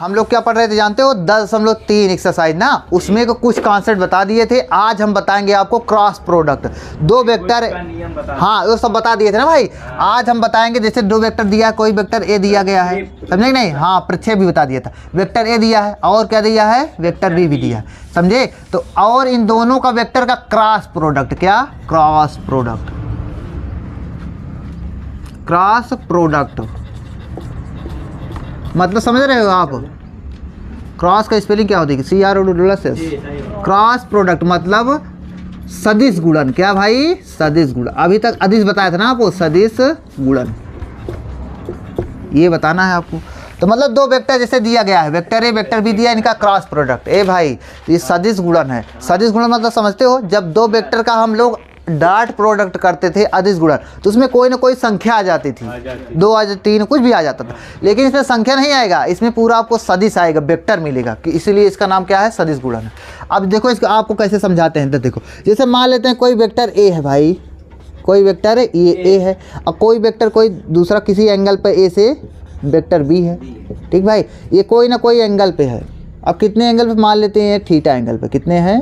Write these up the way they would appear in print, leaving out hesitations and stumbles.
हम लोग क्या पढ़ रहे थे जानते हो, 10.3 एक्सरसाइज ना, उसमें को कुछ कॉन्सेप्ट बता दिए थे। आज हम बताएंगे आपको क्रॉस प्रोडक्ट, दो वेक्टर, हाँ वो सब बता दिए थे ना भाई। आज हम बताएंगे जैसे दो वेक्टर दिया है, कोई वेक्टर ए दिया गया है, समझे नहीं, हाँ प्रक्षेप भी बता दिया था, वेक्टर ए दिया है और क्या दिया है, वेक्टर बी भी दिया है, समझे। तो और इन दोनों का वेक्टर का क्रॉस प्रोडक्ट, क्या क्रॉस प्रोडक्ट, क्रॉस प्रोडक्ट मतलब समझ रहे हो आप। क्रॉस का स्पेलिंग क्या होती है, CROSS। क्रॉस प्रोडक्ट मतलब सदिश गुणन, क्या भाई, सदिश गुणन। अभी तक अदिश बताया था ना आपको, सदिश गुणन ये बताना है आपको। तो मतलब दो वेक्टर जैसे दिया गया है, वेक्टर ए वेक्टर बी दिया, इनका क्रॉस प्रोडक्ट ए भाई, ये सदिश गुणन है। सदिश गुणन मतलब समझते हो, जब दो वेक्टर का हम लोग डॉट प्रोडक्ट करते थे अदिश गुणन, तो उसमें कोई ना कोई संख्या आ जाती थी, 2 आ जाती, 3 कुछ भी आ जाता था। लेकिन इसमें संख्या नहीं आएगा, इसमें पूरा आपको सदिश आएगा, वेक्टर मिलेगा, कि इसीलिए इसका नाम क्या है, सदिश गुणन है। अब देखो इसको आपको कैसे समझाते हैं, तो देखो जैसे मान लेते हैं कोई वेक्टर ए है भाई, कोई वेक्टर है ये ए है, और कोई वेक्टर कोई दूसरा किसी एंगल पर ए से वेक्टर बी है, ठीक भाई, ये कोई ना कोई एंगल पे है। अब कितने एंगल पे मान लेते हैं, थीटा एंगल पे, कितने हैं,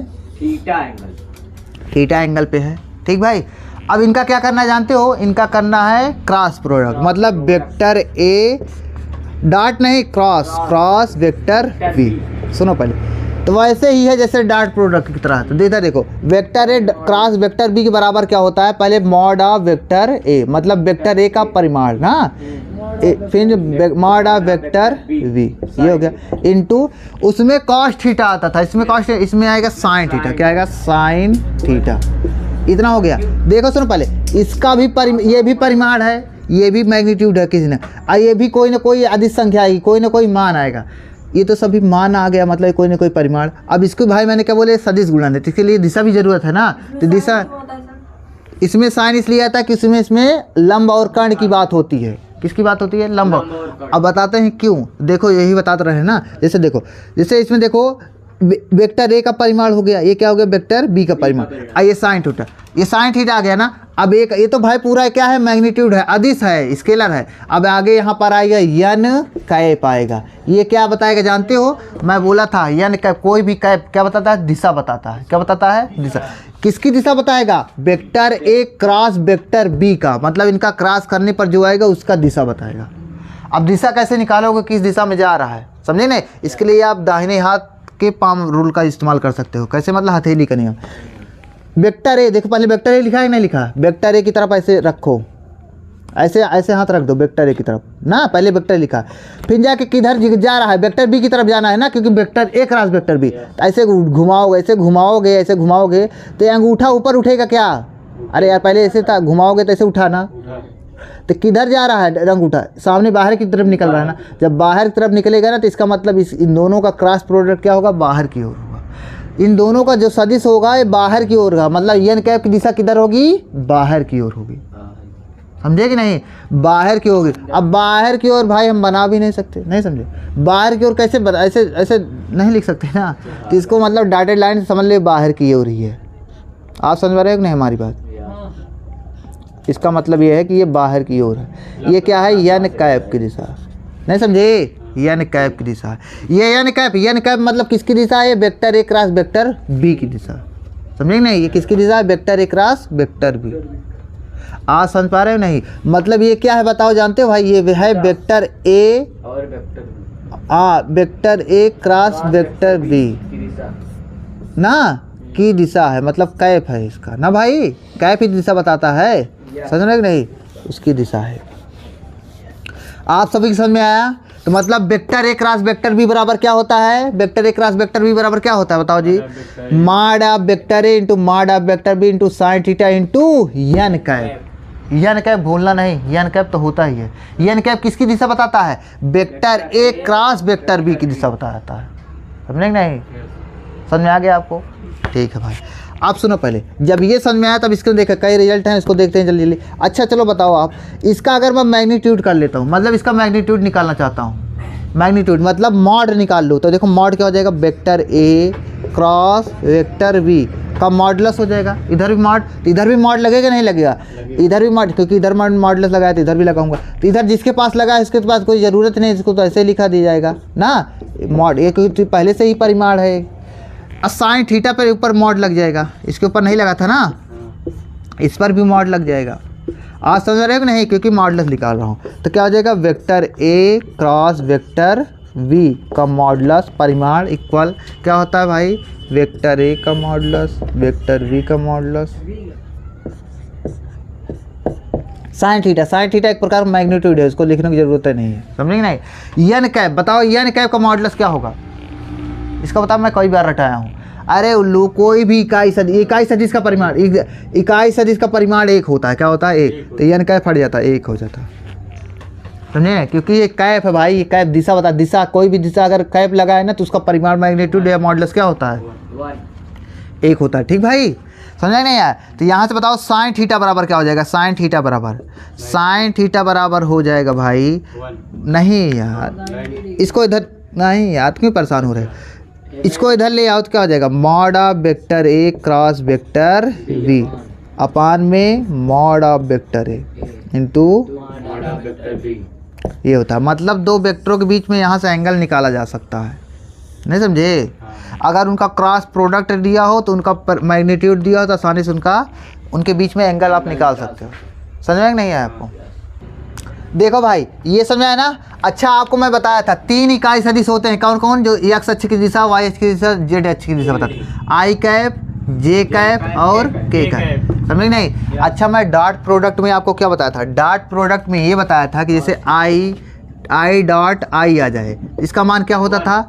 थीटा एंगल पे है, ठीक भाई। अब इनका क्या करना है जानते हो, इनका करना है क्रॉस प्रोडक्ट, मतलब वेक्टर ए डॉट नहीं क्रॉस, क्रॉस वेक्टर बी। सुनो पहले, तो वैसे ही है जैसे डॉट प्रोडक्ट की तरह। तो देखो vector A cross vector B के बराबर क्या होता है, पहले मॉड ऑफ वेक्टर ए, मतलब वेक्टर ए का परिमाण ना, फिर मॉड ऑफ वेक्टर वी, ये हो गया, इनटू उसमें कॉस थीटा आता था, इसमें कॉस, इसमें आएगा साइन थीटा, क्या आएगा, साइन थीटा। इतना हो गया। देखो सुनो पहले, इसका भी ये भी परिमाण है, ये भी मैग्नीट्यूड है किसी ने, और ये भी कोई ना कोई अदिश संख्या आएगी, कोई ना कोई मान आएगा, ये तो सभी मान आ गया, मतलब कोई ना कोई परिमाण। अब इसको भाई मैंने क्या बोले, सदिश गुणन है, तो इसके लिए दिशा भी जरूरत है ना, तो दिशा इसमें साइन इसलिए आता है कि इसमें लंब और कर्ण की बात होती है, किसकी बात होती है, लंब। अब बताते हैं क्यों, देखो यही बताते रहे ना। जैसे देखो, जैसे इसमें देखो वेक्टर ए का परिमाण हो गया, ये क्या हो गया, वेक्टर बी का परिमाण, ये साइन थीटा, ये साइन थीटा आ गया ना। अब एक ये तो भाई पूरा क्या है, मैग्नीट्यूड है, अदिश है, स्केलर है। अब आगे यहाँ पर आएगा यन कैप आएगा, ये क्या बताएगा जानते हो, मैं बोला था यन कैप, कोई भी कैप क्या बताता है, दिशा बताता है, क्या बताता है, दिशा। किसकी दिशा बताएगा, vector A cross vector B का, मतलब इनका क्रॉस करने पर जो आएगा उसका दिशा बताएगा। अब दिशा कैसे निकालोगे, किस दिशा में जा रहा है, समझे नहीं। इसके लिए आप दाहिने हाथ के पाम रूल का इस्तेमाल कर सकते हो। कैसे, मतलब हथेली का नियम। वेक्टर ए देखो, पहले वेक्टर ए लिखा है कि नहीं लिखा, वेक्टर ए की तरफ ऐसे रखो, ऐसे ऐसे हाथ रख दो वेक्टर ए की तरफ ना, पहले वेक्टर लिखा, फिर जाके किधर जा रहा है, वेक्टर बी की तरफ जाना है ना, क्योंकि vector A cross vector B. ऐसे घुमाओगे, ऐसे घुमाओगे, ऐसे घुमाओगे तो अंगूठा ऊपर उठेगा क्या, अरे यार पहले ऐसे था, घुमाओगे तो ऐसे उठाना, तो किधर जा रहा है अंगूठा, सामने बाहर की तरफ निकल रहा है ना। जब बाहर की तरफ निकलेगा ना, तो इसका मतलब इन दोनों का क्रॉस प्रोडक्ट क्या होगा, बाहर की ओर होगा। इन दोनों का जो सदिश होगा ये बाहर की ओर होगा, मतलब यन कैप की दिशा किधर होगी, बाहर की ओर होगी, समझे कि नहीं, बाहर की होगी। अब बाहर की ओर भाई हम बना भी नहीं सकते, नहीं समझे, बाहर की ओर कैसे ऐसे ऐसे नहीं लिख सकते ना, तो इसको मतलब डॉटेड लाइन से समझ ले बाहर की ओर ही है। आप समझ पा रहे हो कि नहीं हमारी बात, इसका मतलब ये है कि ये बाहर की ओर है। ये क्या है, यन कैप की दिशा, नहीं समझे, यन कैप की दिशा है। ये यन कैप मतलब किसकी दिशा है, vector A cross vector B की दिशा, समझे नहीं, ये किसकी दिशा है, vector A cross vector B. आज समझ पा रहे हो नहीं, मतलब ये क्या है बताओ, जानते हो भाई, ये है वेक्टर ए और vector A cross vector B ना की दिशा है, मतलब कैप है इसका ना भाई, कैप ही दिशा बताता है, समझ रहे कि नहीं, उसकी दिशा है। आप सभी की समझ में आया। तो मतलब vector A cross vector B बराबर क्या होता है, vector A cross vector B बराबर क्या होता है बताओ जी, mod of vector A into mod of vector B into sine theta into n cap. N cap भूलना नहीं, यन कैप तो होता ही है। यन कैप किसकी दिशा बताता है, vector A cross vector B की दिशा बताता है, समझे नहीं, समझ में आ गया आपको, ठीक है भाई। आप सुनो पहले, जब ये समझ में आया तब इसको देखा, कई रिजल्ट हैं, इसको देखते हैं जल्दी जल्दी। अच्छा चलो बताओ आप, इसका अगर मैं मैग्नीट्यूड कर लेता हूँ, मतलब इसका मैग्नीट्यूड निकालना चाहता हूँ, मैग्नीट्यूड मतलब मॉड निकाल लो, तो देखो मॉड क्या हो जाएगा, vector A cross vector B का मॉडुलस हो जाएगा। इधर भी मॉड, तो इधर भी मॉड लगेगा नहीं लगेगा, इधर भी मॉड, क्योंकि इधर मॉडुलस लगाया तो इधर भी लगाऊंगा। तो इधर जिसके पास लगा है इसके पास कोई ज़रूरत नहीं, इसको तो ऐसे लिखा दिया जाएगा ना, मॉड, ये क्योंकि पहले से ही परिमाण है। अब साइन थीटा पर ऊपर मॉड लग जाएगा, इसके ऊपर नहीं लगा था ना, इस पर भी मॉड लग जाएगा। आज समझ रहे हो कि नहीं, क्योंकि मॉडुलस निकाल रहा हूँ। तो क्या हो जाएगा, vector A cross vector B का मॉडुलस परिमाण इक्वल क्या होता है भाई, वेक्टर ए का मॉडुलस वेक्टर वी का modulus sine theta. Sine theta एक प्रकार मैग्नीट्यूड है, उसको लिखने की जरूरत नहीं है, समझेंगे नहीं। एन कैप बताओ, एन कैप का मॉडुलस क्या होगा, इसका बताओ, मैं कई बार रटाया हूँ। अरे उल्लू, कोई भी इकाई सदिश का परिमाण, इकाई सदिश का परिमाण एक होता है, क्या होता है, एक। तो एन कैप हट जाता है, एक हो जाता है, समझे, क्योंकि ये कैप है भाई, ये कैप दिशा बता, दिशा कोई भी दिशा अगर कैप लगाए ना तो उसका परिमाण मैग्नीट्यूड या मॉडुलस क्या होता है, एक होता है। ठीक भाई, समझा नहीं यार। तो यहाँ से बताओ साइन थीटा बराबर क्या हो जाएगा, साइन थीटा बराबर हो जाएगा भाई, नहीं यार इसको इधर नहीं यार, क्यों परेशान हो रहे, इसको इधर ले आओ तो क्या हो जाएगा, mod of vector A cross vector V अपान में mod of vector A into ये होता है। मतलब दो वेक्टरों के बीच में यहाँ से एंगल निकाला जा सकता है, नहीं समझे। अगर उनका क्रॉस प्रोडक्ट दिया हो तो उनका मैग्नीट्यूड दिया हो तो आसानी से उनके बीच में एंगल आप निकाल सकते हो। समझ में नहीं है आपको, देखो भाई ये समझ आया ना। अच्छा आपको मैं बताया था 3 इकाई सदिश होते हैं, कौन कौन, जो एक्स अक्ष की दिशा, वाई अक्ष की दिशा, जेड अक्ष की दिशा बताते हैं, आई कैप, जे कैप और के कैप, समझ नहीं। अच्छा मैं डॉट प्रोडक्ट में आपको क्या बताया था, डॉट प्रोडक्ट में ये बताया था कि जैसे आई डॉट आई आ जाए, इसका मान क्या होता था,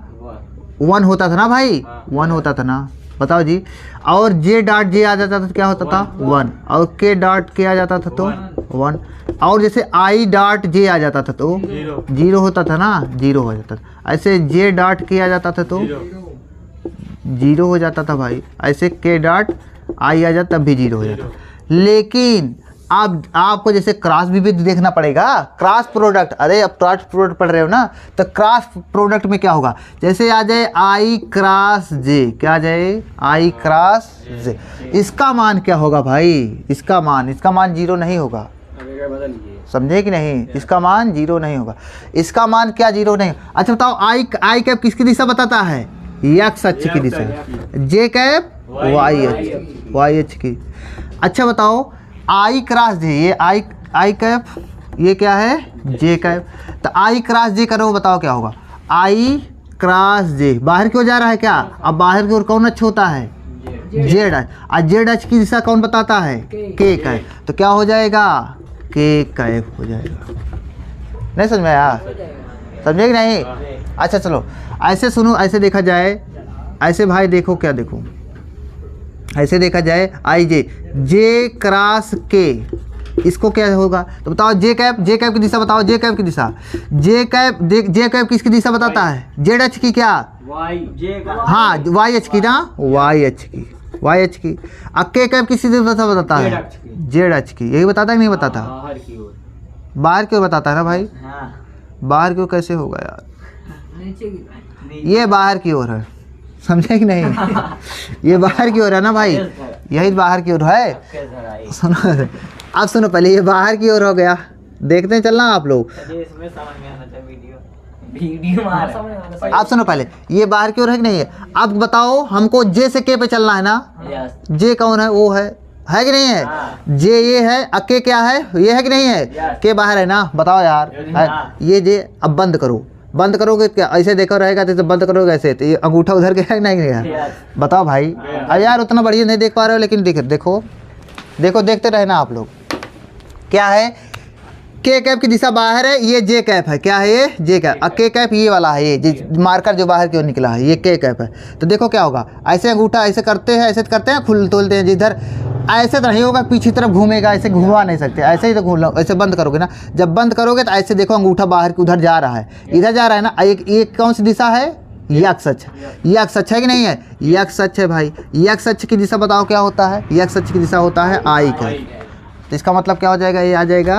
1 होता था ना भाई, 1 होता था ना, बताओ जी। और जे डॉट जे आ जाता था तो क्या होता था 1, और के डॉट के आ जाता था तो 1, और जैसे आई डॉट जे आ जाता था तो 0 होता था ना, 0 हो जाता था। ऐसे जे डॉट के आ जाता था तो 0 हो जाता था भाई, ऐसे के डॉट आई आ जाता तब भी 0 हो जाता। लेकिन अब आपको जैसे क्रॉस भी देखना पड़ेगा, क्रॉस प्रोडक्ट, अरे अब क्रॉस प्रोडक्ट पढ़ रहे हो ना, तो क्रॉस प्रोडक्ट में क्या होगा, जैसे आ जाए आई क्रॉस जे, क्या आ जाए आई क्रॉस जे, इसका मान क्या होगा भाई, इसका मान 0 नहीं होगा, समझे कि नहीं, इसका मान 0 नहीं होगा, इसका मान क्या 0 नहीं। अच्छा बताओ आई कैप किसकी दिशा बताता है, एक्स अक्ष की दिशा, जे कैप वाई अक्ष की। अच्छा बताओ आई क्रॉस जे, ये आई कैप, ये क्या है जे कैप, तो आई क्रॉस जे करो, बताओ क्या होगा, आई क्रॉस जे बाहर की ओर जा रहा है क्या, अब बाहर की ओर कौन अक्ष होता है, जेड अक्ष, और जेड अक्ष की दिशा कौन बताता है, के कैप, तो क्या हो जाएगा, के कैप हो जाएगा। नहीं समझ में आया, समझे कि नहीं। अच्छा चलो ऐसे सुनो, ऐसे देखा जाए, ऐसे भाई देखो, क्या देखो, ऐसे देखा जाए आई जे क्रॉस के, इसको क्या होगा, तो बताओ जे कैप की दिशा बताओ, जे कैप की दिशा, जे कैप किसकी दिशा बताता है, जेड अक्ष की, क्या हाँ वाई अक्ष की ना, वाई अक्ष की। अब के कैप किसकी दिशा बताता है, जेड अक्ष की, यही बताता है कि नहीं बताता, बाहर की ओर बताता है ना भाई, बाहर की ओर कैसे होगा यार, ये बाहर की ओर है, समझे कि नहीं ये बाहर की ओर है ना भाई, यही बाहर की ओर है। सुनो अब सुनो पहले, ये बाहर की ओर हो गया, देखते हैं चलना आप लोग, आप सुनो पहले, ये बाहर की ओर है कि नहीं है। अब बताओ हमको जे से के पे चलना है ना, जे कौन है, वो है कि नहीं है, जे ये है, अके क्या है, ये है कि नहीं है, के बाहर है ना, बताओ यार ये जे। अब बंद करोगे क्या, ऐसे देखो रहेगा तो बंद करोगे ऐसे, तो ये अंगूठा उधर के नहीं गया, बताओ भाई। अरे यार उतना बढ़िया नहीं देख पा रहे हो, लेकिन देखो देखते रहे ना आप लोग। क्या है, के कैप की दिशा बाहर है, ये जे कैप है, क्या है ये जे कैप, के कैप ये वाला है, ये मार्कर जो बाहर की ओर निकला है, ये के कैप है। तो देखो क्या होगा, ऐसे अंगूठा ऐसे करते हैं, ऐसे करते हैं, खोलते हैं जिधर, ऐसे तो नहीं होगा, पीछे तरफ घूमेगा, ऐसे घुमा नहीं सकते, ऐसे ही तो घूम लो, ऐसे बंद करोगे ना, जब बंद करोगे तो ऐसे देखो अंगूठा बाहर की उधर जा रहा है, इधर जा रहा है ना, एक कौन सी दिशा है, एक्स अक्ष, एक्स अक्ष है कि नहीं है, एक्स अक्ष है भाई। एक्स अक्ष की दिशा बताओ क्या होता है, एक्स अक्ष की दिशा होता है आई कैप, तो इसका मतलब क्या हो जाएगा, ये आ जाएगा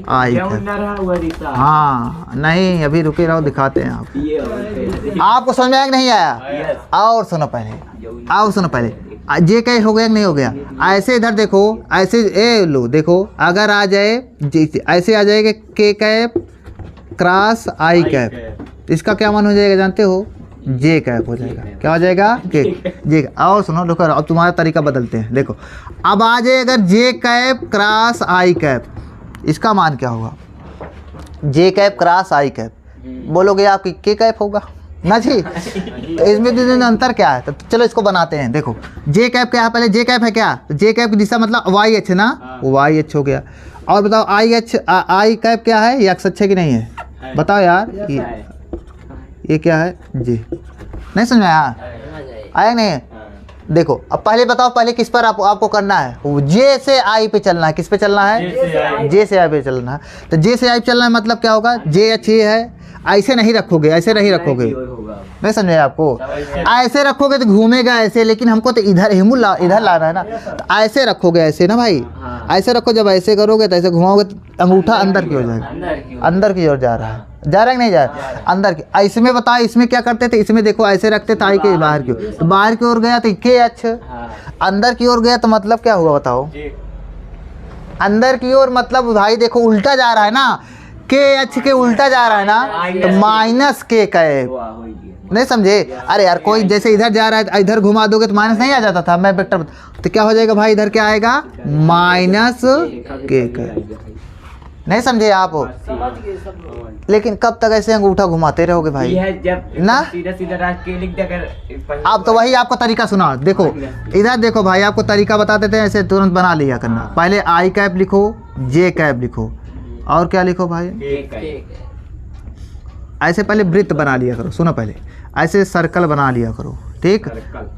आई कैप। हाँ नहीं अभी रुके रहो, दिखाते हैं आपको समझ में आया कि नहीं आया। और सुनो पहले, जे कैप हो गया कि नहीं हो गया, ऐसे इधर देखो, ऐसे ए लो देखो, अगर आ जाए ऐसे आ जाएगा के कैप क्रॉस आई कैप, तो इसका क्या मान हो जाएगा जानते हो, जे कैप हो जाएगा। क्या हो जाएगा, के जे। और सुनो रुको, अब तुम्हारा तरीका बदलते हैं। देखो अब आ जाए अगर जे कैप क्रॉस आई कैप, इसका मान क्या होगा, जे कैप क्रॉस आई कैप, बोलोगे आप कि के कैप होगा ना जी। तो इसमें तो अंतर क्या है, तो चलो इसको बनाते हैं। देखो जे कैप क्या है, पहले जे कैप है क्या, तो जे कैप की दिशा मतलब वाई एच ना, वाई एच हो गया। और बताओ आई एच, आई कैप क्या है, ये एक्स अच्छे की नहीं है, बताओ यार। ये क्या है, जी नहीं समझ में आया नहीं। देखो अब पहले बताओ, पहले किस पर आपको करना है, जे से आई पे चलना है। किस पे चलना है, जे से आई पे चलना है। तो जे से आई पे चलना है मतलब क्या होगा, जे एच ये है, ऐसे नहीं रखोगे, ऐसे नहीं रखोगे, नहीं समझे आपको, ऐसे रखोगे तो घूमेगा ऐसे, लेकिन हमको तो इधर इधर लाना है ना, तो ऐसे रखोगे ऐसे ना भाई, ऐसे रखो। जब ऐसे करोगे तो ऐसे घुमाओगे तो अंगूठा अंदर की ओर जाएगा, अंदर की ओर जा रहा है, जा रहा है कि नहीं जा रहा है, अंदर की। इसमें बताओ इसमें क्या करते थे, इसमें देखो ऐसे रखते थे आई के बाहर की ओर, तो बाहर की ओर गया तो के एच, अंदर की ओर गया तो मतलब क्या हुआ बताओ, अंदर की ओर मतलब भाई देखो उल्टा जा रहा है ना, के एच के उल्टा जा रहा है ना, तो माइनस के कैप, नहीं समझे। अरे यार कोई जैसे इधर जा रहा है, इधर घुमा दोगे तो माइनस नहीं आ जाता था, मैं वेक्टर तो क्या हो जाएगा भाई, इधर क्या आएगा, माइनस के कैप, नहीं समझे आप। लेकिन कब तक ऐसे अंगूठा घुमाते रहोगे भाई ना, आप तो वही आपको तरीका सुना। देखो इधर देखो भाई, आपको तरीका बता देते हैं, ऐसे तुरंत बना लिया करना। पहले आई कैप लिखो, जे कैप लिखो, और क्या लिखो भाई, ऐसे पहले वृत्त बना लिया करो। सुनो पहले ऐसे सर्कल बना लिया करो, ठीक,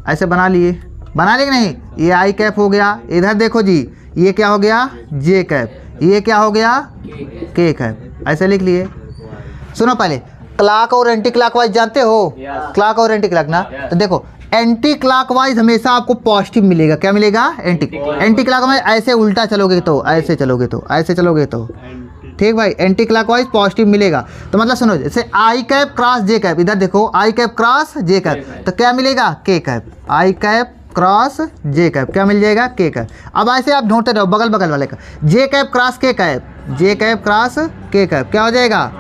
ऐसे बना लिए कि नहीं। ये आई कैप हो गया, इधर देखो जी ये क्या हो गया, जे कैप, ये क्या हो गया, के कैप, ऐसे लिख लिए। सुनो पहले क्लॉक और एंटी क्लॉकवाइज जानते हो, क्लॉक और एंटी क्लॉक ना, तो देखो एंटी क्लॉकवाइज हमेशा आपको पॉजिटिव मिलेगा। क्या मिलेगा, एंटी क्लॉकवाइज। ऐसे उल्टा चलोगे तो, ऐसे चलोगे तो, ऐसे चलोगे तो, ठीक भाई, एंटी क्लॉकवाइज पॉजिटिव मिलेगा। तो मतलब सुनो, जैसे आई कैप क्रॉस जे कैप, इधर देखो आई कैप क्रॉस जे कैप, तो क्या मिलेगा, के कैप, आई कैप क्रॉस जे कैप, क्या मिल जाएगा, के कैप। अब ऐसे आप ढूंढते रहो बगल बगल वाले का, जे कैप क्रॉस के कैप, जे कैप क्रॉस के कैप, क्या हो जाएगा,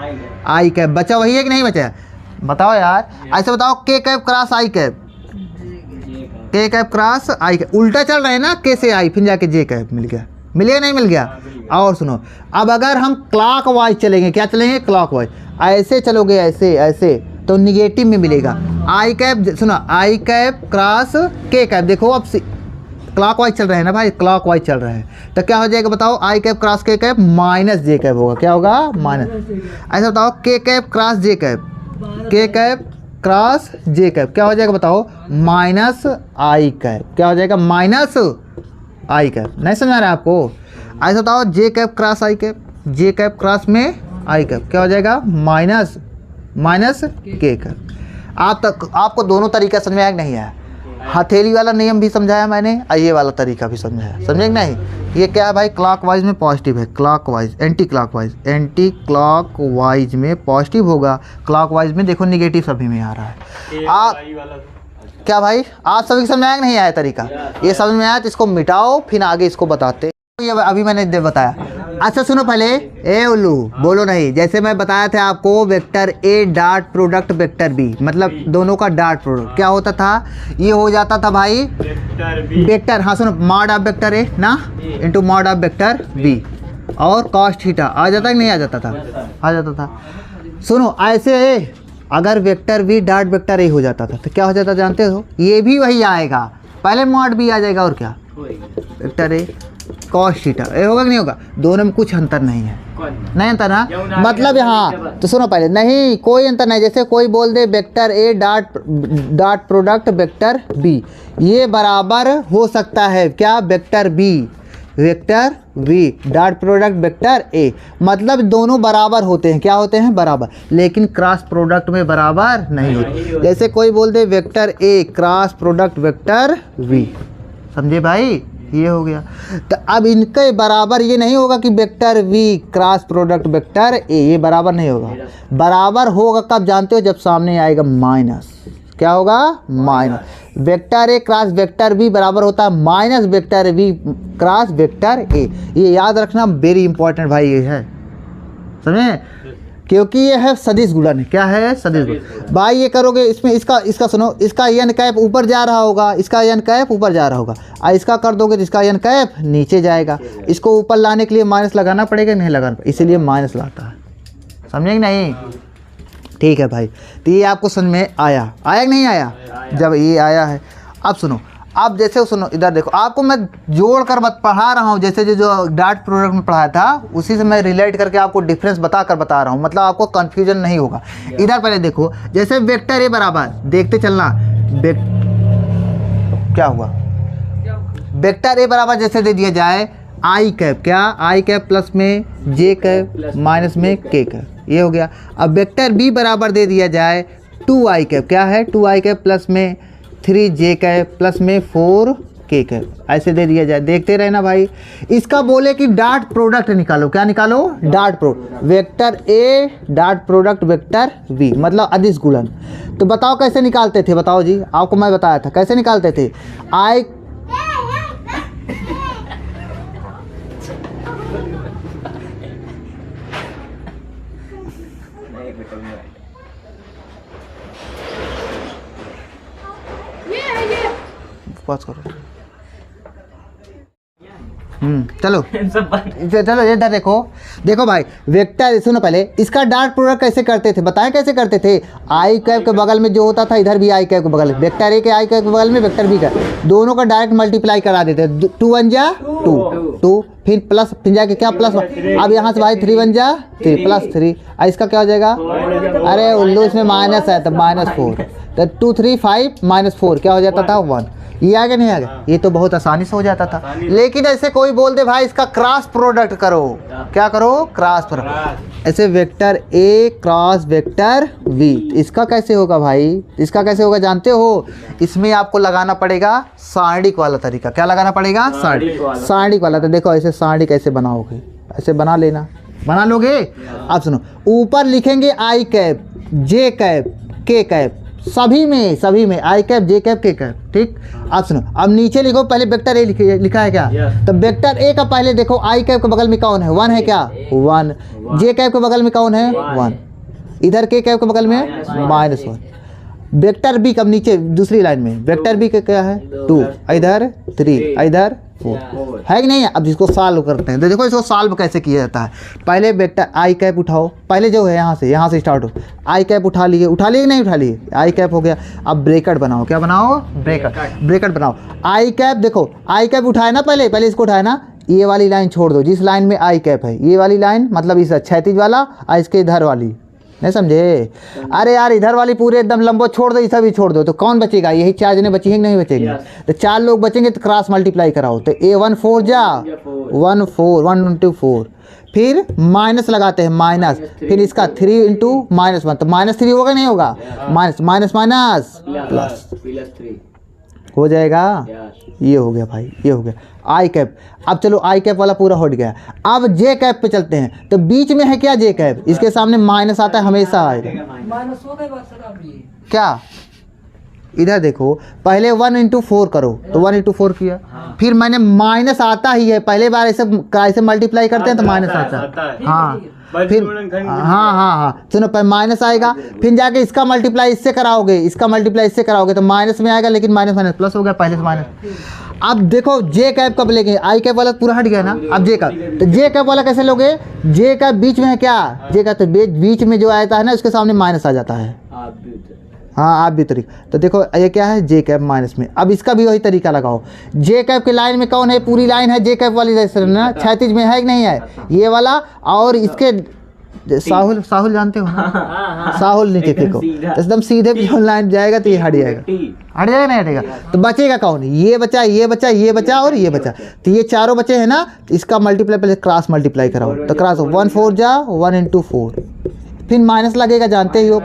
आई कैप। बचा वही है कि नहीं बचा, बताओ यार, ऐसे बताओ, के कैप क्रॉस आई कैप, के कैप क्रॉस आई कैप, उल्टा चल रहे हैं ना, के से आई, फिर जाके जे कैप मिल गया, मिलेगा नहीं मिल गया। और सुनो अब अगर हम क्लॉक वाइज चलेंगे, क्या चलेंगे, क्लॉक वाइज, ऐसे चलोगे ऐसे ऐसे, तो निगेटिव में मिलेगा आई कैप। सुनो आई कैप क्रॉस के कैप, देखो अब क्लॉक वाइज चल रहे हैं ना भाई, क्लॉक वाइज चल रहे हैं, तो क्या हो जाएगा बताओ, आई कैप क्रॉस के कैप माइनस जे कैप होगा, क्या होगा, माइनस। ऐसा बताओ के कैप क्रॉस जे कैप, के कैप क्रॉस जे कैप, क्या हो जाएगा बताओ, माइनस आई कैप, क्या हो जाएगा, माइनस आई कैप। नहीं समझ रहा है आपको। ऐसा बताओ जे कैप क्रॉस आई कैप, जे कैप क्रॉस में आई कैप, क्या हो जाएगा, माइनस के कैप। आप तक आपको दोनों तरीका समझ में आया कि नहीं आया, हथेली वाला नियम भी समझाया मैंने, ये वाला तरीका भी समझाया, समझे कि नहीं। ये क्या है भाई, क्लॉकवाइज में पॉजिटिव है, क्लॉकवाइज, एंटी क्लॉकवाइज में पॉजिटिव होगा, क्लॉकवाइज में देखो निगेटिव सभी में आ रहा है। आप क्या भाई, आप सभी समझ में आया कि नहीं आया तरीका, ये समझ में आया तो इसको मिटाओ, फिर आगे इसको बताते। ये अभी मैंने बताया। अच्छा सुनो पहले, ए उल्लू बोलो नहीं, जैसे मैं बताया था आपको, vector A dot product vector B, मतलब दोनों का डॉट प्रोडक्ट क्या होता था, ये हो जाता था भाई वेक्टर, हाँ सुनो, मॉड ऑफ वेक्टर ए ना into mod of vector B, और कॉस थीटा आ जाता कि नहीं आ जाता था, आ जाता था। सुनो ऐसे अगर vector B dot vector A हो जाता था तो क्या हो जाता जानते हो, ये भी वही आएगा, पहले मॉड बी आ जाएगा और क्या, वेक्टर ए कॉस थीटा, ये होगा कि नहीं होगा, दोनों में कुछ अंतर नहीं है, नहीं अंतर ना, मतलब यहाँ तो सुनो पहले, नहीं कोई अंतर नहीं। जैसे कोई बोल दे vector A dot product vector B, ये बराबर हो सकता है क्या, vector B dot product vector A, मतलब दोनों बराबर होते हैं, क्या होते हैं, बराबर, लेकिन क्रॉस प्रोडक्ट में बराबर नहीं होते। जैसे कोई बोल दे vector A cross product vector B, समझे भाई, ये हो गया। तो अब इनके बराबर ये नहीं होगा कि vector B cross product vector A, ये बराबर नहीं होगा। बराबर होगा कब जानते हो, जब सामने आएगा माइनस, क्या होगा, minus. Vector A cross vector B बराबर होता है minus vector B cross vector A, ये याद रखना, वेरी इंपॉर्टेंट भाई ये है, समझे। क्योंकि ये है सदिश गुणन। क्या है? सदिश गुणन। भाई ये करोगे इसमें इसका सुनो, इसका एन कैप ऊपर जा रहा होगा, इसका एन कैप ऊपर जा रहा होगा, और इसका कर दोगे तो इसका एन कैप नीचे जाएगा। इसको ऊपर लाने के लिए माइनस लगाना पड़ेगा, नहीं लगाना पड़ेगा, इसीलिए माइनस लाता है। समझे कि नहीं? ठीक है भाई, तो ये आपको समझ में आया कि नहीं आया? जब ये आया है, अब सुनो, अब जैसे सुनो इधर देखो, आपको मैं जोड़ कर पढ़ा रहा हूँ, जैसे जो डॉट प्रोडक्ट में पढ़ाया था उसी से मैं रिलेट करके आपको डिफरेंस बता रहा हूँ, मतलब आपको कंफ्यूजन नहीं होगा। इधर पहले देखो, जैसे वेक्टर ए बराबर, देखते चलना, क्या हुआ, वेक्टर ए बराबर जैसे दे दिया जाए आई कैप, क्या आई कैप प्लस में जे कैप माइनस में के कैप, ये हो गया। अब वेक्टर बी बराबर दे दिया जाए 2 आई कैप, क्या है 2 आई कैप प्लस में 3 जे कैप प्लस में 4 के कैप, ऐसे दे दिया जाए। देखते रहना भाई। इसका बोले कि डॉट प्रोडक्ट निकालो, क्या निकालो? Dot product, vector A dot product vector B, मतलब अदिश गुणन। तो बताओ कैसे निकालते थे? बताओ जी, आपको मैं बताया था कैसे निकालते थे। आई पॉज करो। चलो चलो इधर देखो भाई, वेक्टर सुनो, पहले इसका डॉट प्रोडक्ट कैसे करते थे, बताएं कैसे करते थे। आई कैप के बगल में जो होता था, इधर भी आई कैप के बगल में, वेक्टर ए के आई कैप के बगल में वेक्टर बी का, दोनों का डायरेक्ट मल्टीप्लाई करा देते। 2 1 जा 2, फिर प्लस, फिर जाके क्या प्लस, अब यहाँ से भाई 3 1 जा 3 प्लस 3, इसका क्या हो जाएगा? अरे उल्लू, इसमें माइनस है तो -4, तो 2 3 5 -4 क्या हो जाता था? 1। ये आ गया नहीं आ गया? ये तो बहुत आसानी से हो जाता था। लेकिन ऐसे कोई बोल दे भाई इसका क्रॉस प्रोडक्ट करो, क्या करो? Cross product. ऐसे vector A cross vector V, इसका कैसे होगा भाई? इसका कैसे होगा जानते हो? इसमें आपको लगाना पड़ेगा सारणिक वाला तरीका। क्या लगाना पड़ेगा? सारणिक वाला। तो देखो ऐसे सारणिक कैसे बनाओगे, ऐसे बना लेना, बना लोगे। अब सुनो, ऊपर लिखेंगे आई कैप जे कैप के कैप, सभी में आई कैप जे कैप के कैप, ठीक। अब सुनो, अब नीचे लिखो, पहले वेक्टर ए लिखा है क्या? तो वेक्टर ए का पहले देखो, आई कैप के बगल में कौन है? 1 है क्या? 1। जे कैप के बगल में कौन है? 1। इधर के कैप के बगल में -1। वेक्टर बी कब नीचे दूसरी लाइन में, वेक्टर बी का क्या है? 2, इधर 3, इधर 4 है कि नहीं है? अब इसको सॉल्व करते हैं। तो देखो इसको सॉल्व कैसे किया जाता है। पहले वेक्टर आई कैप उठाओ, पहले जो है यहाँ से स्टार्ट हो, आई कैप उठा लिए कि नहीं उठा लिए? आई कैप हो गया। अब ब्रैकेट बनाओ, क्या बनाओ? ब्रैकेट बनाओ। आई कैप देखो, आई कैप उठाया ना, पहले इसको उठाया ना, ये वाली लाइन छोड़ दो, जिस लाइन में आई कैप है, ये वाली लाइन मतलब इस क्षैतिज वाला और इसके इधर वाली, नहीं समझे? अरे यार इधर वाली पूरे एकदम लंबो छोड़ दो, इसे भी छोड़ दो, तो कौन बचेगा? यही 4 जने बचेंगे कि नहीं बचेंगे? तो 4 लोग बचेंगे तो क्रॉस मल्टीप्लाई कराओ, तो ए 1 4 जा 1 4 1 into 4, फिर माइनस लगाते हैं, माइनस, फिर इसका 3 into -1, तो -3 होगा नहीं होगा? माइनस प्लस हो जाएगा। ये हो गया भाई, ये हो गया आई कैप। अब चलो आई कैप वाला पूरा हट गया। अब जे कैप पे चलते हैं। तो बीच में है क्या? जे कैप, इसके सामने माइनस आता है, हमेशा आएगा। क्या? इधर देखो, पहले 1 into 4 करो, तो 1 into 4 किया, फिर मैंने माइनस आता ही है, पहले बार ऐसे मल्टीप्लाई करते हैं तो माइनस आता है। हाँ फिर हाँ सुनो, पहले माइनस आएगा, फिर जाके इसका मल्टीप्लाई इससे कराओगे, तो माइनस में आएगा, लेकिन माइनस प्लस हो गया, पहले से माइनस। अब देखो जे कैप कब लेंगे? आई कैप वाला पूरा हट गया ना। अब जे कैप, तो जे कैप वाला कैसे लोगे? जे कैप बीच में है क्या? जे कैप तो बीच में जो आता है ना, उसके सामने माइनस आ जाता है। हाँ आप भी तरीका। तो देखो ये क्या है? जे कैप माइनस में। अब इसका भी वही तरीका लगाओ। जे कैप की लाइन में कौन है? पूरी लाइन है जे कैप वाली, जैसे ना क्षैतिज में है कि नहीं है? ये वाला, और इसके साहुल जानते हो ना? साहुल नीचे फेंको, एकदम सीधे लाइन जाएगा तो ये हट जाएगा नहीं हटेगा। तो बचेगा कौन? ये बचा और ये बचा, तो ये चारों बचे हैं ना। इसका मल्टीप्लाई पहले क्रॉस मल्टीप्लाई कराओ, तो क्रॉस 1 4 जा 1 into 4, फिर माइनस लगेगा, जानते ही हो,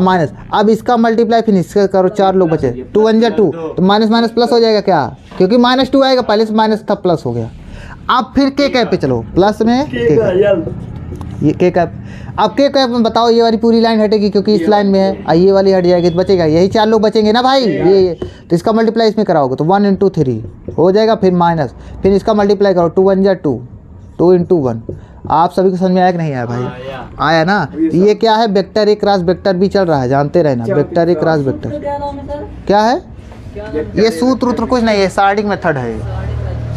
माइनस। अब इसका मल्टीप्लाई फिर इसका करो, 4 लोग बचे, 2 1 जा 2, तो माइनस प्लस हो जाएगा क्या? क्योंकि -2 आएगा, पहले से माइनस था, प्लस हो गया। अब फिर के कैप पे चलो, प्लस में ये के कैप। अब के कैप में बताओ, ये वाली पूरी लाइन हटेगी क्योंकि इस लाइन में है, ये वाली हट जाएगी, तो बचेगा यही 4 लोग बचेंगे ना भाई। ये तो इसका मल्टीप्लाई इसमें कराओगे तो 1 into 3 हो जाएगा, फिर माइनस, फिर इसका मल्टीप्लाई करो, 2 1 जा 2 2 into 1, आप सभी को समझ में आया कि नहीं आया भाई? आया ना? ये क्या है? Vector A cross vector B चल रहा है, जानते रहना। वेक्टर ए क्रॉस वेक्टर क्या है? ये सूत्र कुछ नहीं है, स्टार्टिंग मेथड है,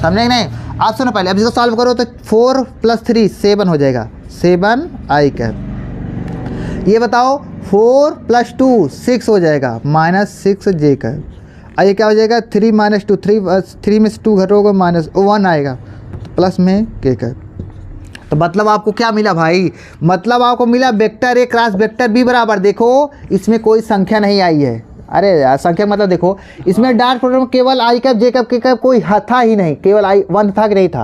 समझे नहीं? आप सुनो पहले, अब इसको सॉल्व करो तो 4 + 3 7 हो जाएगा, 7 आई कैप। ये बताओ 4 + 2 6 हो जाएगा, -6 जे कैप। और ये क्या हो जाएगा? 3 - 2 3 में से 2 घटोगे -1 आएगा, प्लस में के कैप। तो मतलब आपको क्या मिला भाई? मतलब आपको मिला vector A cross vector B बराबर, देखो इसमें कोई संख्या नहीं आई है। अरे यार संख्या मतलब देखो, इसमें डॉट प्रोडक्ट में केवल आई कैप जे कैप के कैप कोई था ही नहीं, केवल आई 1 था कि नहीं था?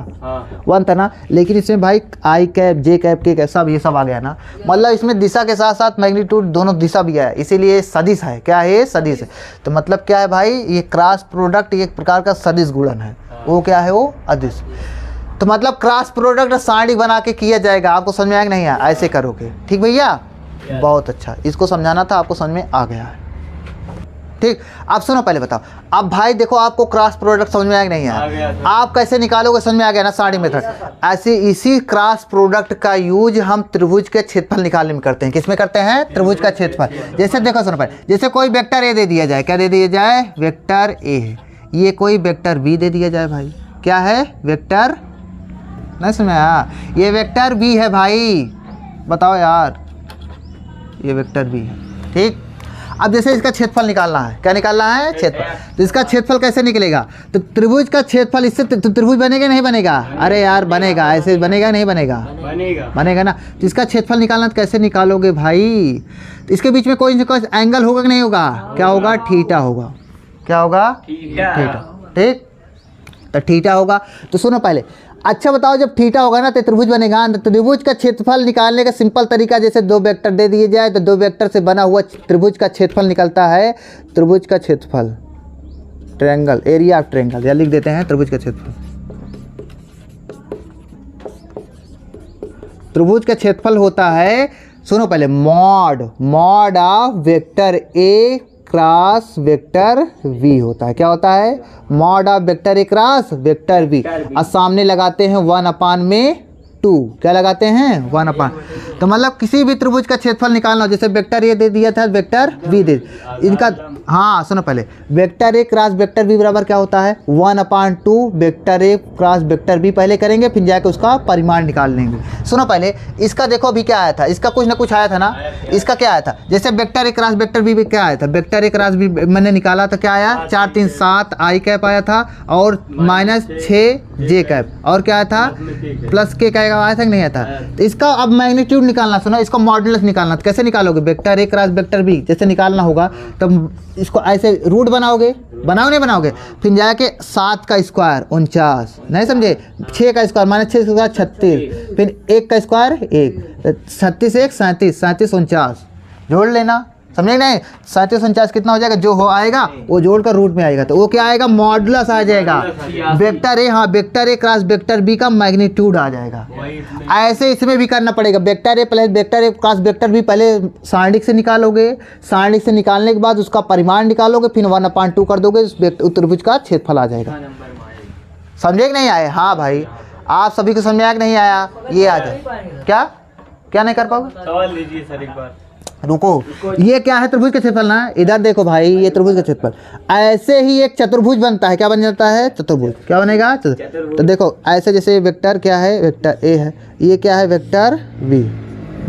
1 था ना। लेकिन इसमें भाई आई कैप जे कैप के कैप सब ये सब आ गया ना। मतलब इसमें दिशा के साथ साथ मैग्नीट्यूड दोनों दिशा भी है, इसीलिए सदिश है। क्या है? सदिश है। तो मतलब क्या है भाई? ये क्रॉस प्रोडक्ट एक प्रकार का सदिश गुणन है। वो क्या है? वो अदिश। तो मतलब क्रॉस प्रोडक्ट सारणिक बना के किया जाएगा। आपको समझ में आया कि नहीं आया? ऐसे करोगे, ठीक भैया? बहुत अच्छा, इसको समझाना था, आपको समझ में आ गया है, ठीक। आप सुनो पहले बताओ। अब भाई देखो, आपको क्रॉस प्रोडक्ट समझ में आया कि नहीं आया? आप कैसे निकालोगे? समझ में आ गया ना? सारणी मेथड। ऐसे इसी क्रॉस प्रोडक्ट का यूज हम त्रिभुज के क्षेत्रफल निकालने में करते हैं। किसमें करते हैं? त्रिभुज का क्षेत्रफल। जैसे देखो सुनो पहले, जैसे कोई वेक्टर ए दे दिया जाए, क्या दे दिया जाए? वेक्टर ए है। ये कोई वेक्टर बी दे दिया जाए भाई, क्या है? वेक्टर, नहीं समझ में आया? ये वेक्टर बी है भाई, बताओ यार, ये वेक्टर बी है, ठीक। अब जैसे इसका क्षेत्रफल निकालना है, क्या निकालना है? क्षेत्रफल। तो इसका क्षेत्रफल कैसे निकलेगा? तो त्रिभुज का क्षेत्रफल, इससे त्रिभुज बनेगा नहीं बनेगा? अरे यार बनेगा, ऐसे बनेगा नहीं बनेगा? बनेगा ना। तो इसका क्षेत्रफल निकालना तो कैसे निकालोगे भाई? तो इसके बीच में कोई ना कोई एंगल होगा कि नहीं होगा? क्या होगा? थीटा होगा। क्या होगा? थीटा, ठीक। तो थीटा होगा। तो सुनो पहले, अच्छा बताओ, जब थीटा होगा ना तो त्रिभुज बनेगा। तो त्रिभुज का क्षेत्रफल निकालने का सिंपल तरीका, जैसे 2 वेक्टर दे दिए जाए तो 2 वेक्टर से बना हुआ त्रिभुज का क्षेत्रफल निकलता है। त्रिभुज का क्षेत्रफल, ट्रायंगल, एरिया ऑफ ट्रायंगल, या लिख देते हैं त्रिभुज का क्षेत्रफल। त्रिभुज का क्षेत्रफल होता है, सुनो पहले, mod of vector A cross vector B होता है। क्या होता है? Mod of vector A cross vector B. और सामने लगाते हैं 1/2। क्या लगाते हैं? 1/। तो मतलब किसी भी त्रिभुज का क्षेत्रफल निकालना हो, जैसे वेक्टर ए दे दिया था, वेक्टर बी दे, इनका, हाँ सुनो पहले, vector A cross vector B बराबर क्या होता है? 1/2 vector A cross vector B पहले करेंगे, फिर जाके उसका परिमाण निकाल लेंगे। सुनो पहले, इसका देखो अभी क्या आया था, इसका कुछ ना कुछ आया था ना। इसका क्या आया था? जैसे vector A cross vector B क्या आया था? वेक्टर ए क्रॉस बी मैंने निकाला तो क्या आया? 4 3 7 आई कैप आया था, और -6 जे कैप, और क्या आया था? प्लस के क्या आया था कि नहीं आया था? तो इसका अब मैग्नीट्यूड निकालना, सुनो, इसका मॉडुलस निकालना। तो कैसे निकालोगे? Vector A cross vector B जैसे निकालना होगा, तब इसको ऐसे रूट बनाओगे, नहीं बनाओगे, फिर जाके 7 का स्क्वायर 49, नहीं समझे? 6 का स्क्वायर -6 का स्क्वायर 36, फिर 1 का स्क्वायर 1, 36 1 37 37 49 जोड़ लेना, समझे नहीं? 37 49 कितना हो जाएगा? जो हो आएगा वो जोड़ कर रूट में आएगा, तो वो क्या आएगा? मॉडुलस आ जाएगा। वेक्टर ए, हाँ, vector A cross vector B का मैग्नीट्यूड आ जाएगा। ऐसे इसमें भी करना पड़ेगा। Vector A plus vector A cross vector B पहले सारणिक से निकालोगे, सारणिक से निकालने के बाद उसका परिमाण निकालोगे, फिर 1/2 कर दोगे, त्रिभुज का क्षेत्रफल आ जाएगा। समझे कि नहीं आए? हाँ भाई, आप सभी को समझ में आया कि नहीं आया? ये आ जाए, क्या नहीं कर पाओगे? सवाल लीजिए सर एक बार। रुको, ये क्या है? त्रिभुज का क्षेत्रफल ना। इधर देखो भाई, ये त्रिभुज का क्षेत्रफल। ऐसे ही एक चतुर्भुज बनता है। क्या बन जाता है? चतुर्भुज। क्या बनेगा? तो देखो ऐसे, जैसे वेक्टर क्या है? वेक्टर ए है, ये क्या है? Vector B.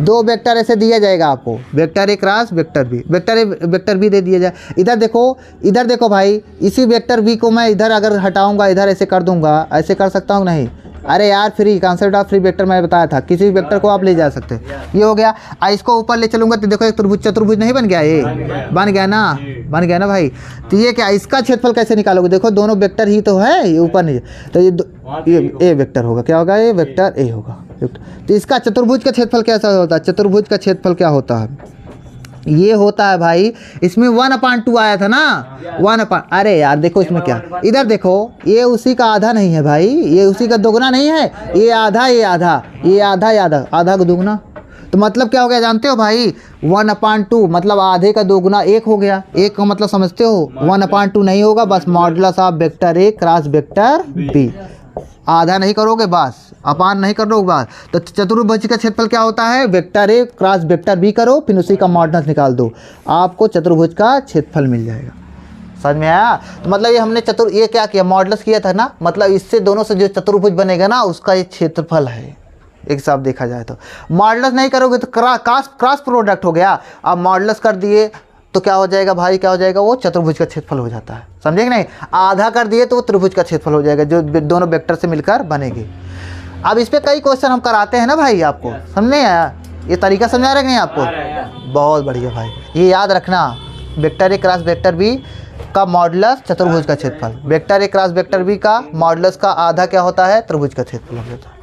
2 वेक्टर ऐसे दिया जाएगा आपको, vector A cross vector B, vector A vector B दे दिया जाए। इधर देखो भाई, इसी वेक्टर बी को मैं इधर अगर हटाऊंगा, इधर ऐसे कर दूंगा, ऐसे कर सकता हूँ नहीं? अरे यार, free concept of free vector मैं बताया था, किसी भी वेक्टर को आप ले जा सकते हैं। ये हो गया। इसको ऊपर ले चलूंगा तो देखो एक त्रिभुज चतुर्भुज नहीं बन गया? ये बन गया ना भाई। तो ये क्या, इसका क्षेत्रफल कैसे निकालोगे? देखो दोनों वेक्टर ही तो है, ये ऊपर नहीं, तो ये ए वेक्टर होगा। क्या होगा? ये वेक्टर ए होगा। तो इसका चतुर्भुज का क्षेत्रफल कैसा होता है? चतुर्भुज का क्षेत्रफल क्या होता है? ये होता है भाई, इसमें 1/2 आया था ना, 1/, अरे यार देखो इसमें क्या, इधर देखो, ये उसी का आधा नहीं है भाई, ये उसी का दोगुना नहीं है, ये आधा ये आधा, ये आधा ये आधा, आधा का दोगुना। तो मतलब क्या हो गया जानते हो भाई? 1/2 मतलब आधे का दोगुना 1 हो गया। 1 का मतलब समझते हो? 1/2 नहीं होगा, बस modulus of vector A cross vector B. आधा नहीं करोगे बस, अपान नहीं करोगे बस, तो चतुर्भुज का क्षेत्रफल क्या होता है, vector A cross vector B करो, फिर उसी का मॉडुलस निकाल दो, आपको चतुर्भुज का क्षेत्रफल मिल जाएगा। समझ में आया? तो मतलब ये हमने ये क्या किया, मॉडुलस किया था ना, मतलब इससे दोनों से जो चतुर्भुज बनेगा ना उसका ये क्षेत्रफल है एक हिसाब देखा जाए तो। मॉडुलस नहीं करोगे तो क्रॉस प्रोडक्ट हो गया, अब मॉडुलस कर दिए तो क्या हो जाएगा भाई, क्या हो जाएगा, वो चतुर्भुज का क्षेत्रफल हो जाता है। समझे कि नहीं? आधा कर दिए तो वो त्रिभुज का क्षेत्रफल हो जाएगा जो दोनों वेक्टर से मिलकर बनेगी। अब इस पे कई क्वेश्चन हम कराते हैं ना भाई, आपको समझ नहीं आया? ये तरीका समझा रहे नहीं आपको? बहुत बढ़िया भाई, ये याद रखना, vector A cross vector B का मॉडुलस चतुर्भुज का क्षेत्रफल, vector A cross vector B का मॉडुलस का आधा क्या होता है, त्रिभुज का क्षेत्रफल होता है।